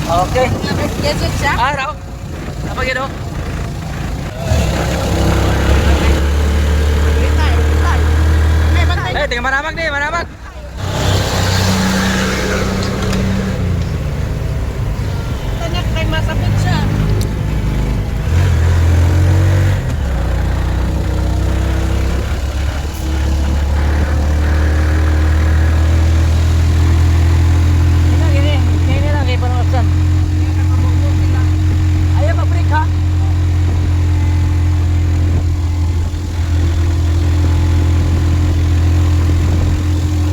Okay. Gadget siya. Ah, raw. Apa gitu? May bantay. Eh, tinggal manabag nih, manabag. Tanya kay masabit siya. Ini lang kayak penulisan. Ayo mag-break ha.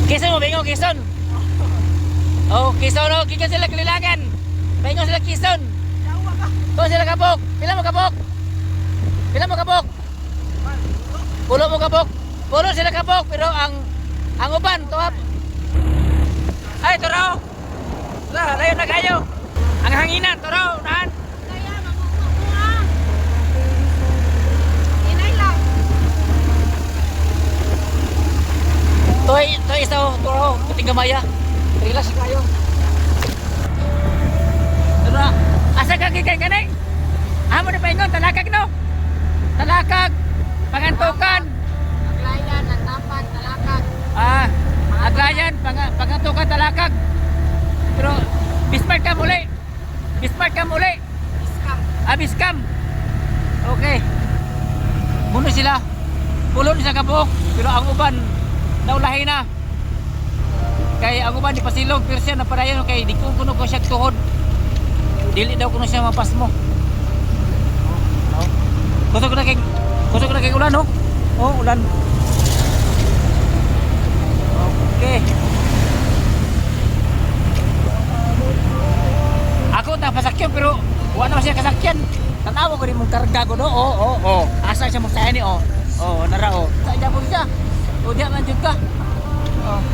Quezon mo, bingo Quezon. Oh, Quezon oh, gikan sila kalilangan. Bingo sila Quezon. Kung sila kabok, pila mo kabok? Pila mo kabok? Pulo mo kabok. Pulo sila kabok pero ang uban tuwap. Ay, turo. Lah, layo na kayo. Ang hanginan, turo, nahan. Kaya mabubuha. Inay lang. Toy isa turo, puting gamaya. Relax kayo. Turo na. Asa ka gikan kanay? Amo na paingon talakag no. Talakag pangantukan. Aglayan, nagtapan, talakag. Ah, aglayan pangantukan talakag. Pero Bismarck ka muli. Bismarck ka muli. Iskam. Abiskam. Okay. Muno sila. Pulon sa kabuk, pero ang uban naulahi na. Kay ang uban di pasilog, pero siya napadayon kay di ko kuno ko siya tuhod. Dili daw kuno siya mapas mo. Kusog na kay ulan no. Oh, ulan. Okay. Ako ta pasakyan pero wala naman siya kasakyan. Tanawa ko rin mong karga ko no. Oh. Asa siya mong sayani oh. Oh, nara oh. Sa mo siya. O diya man jud ka. Oh.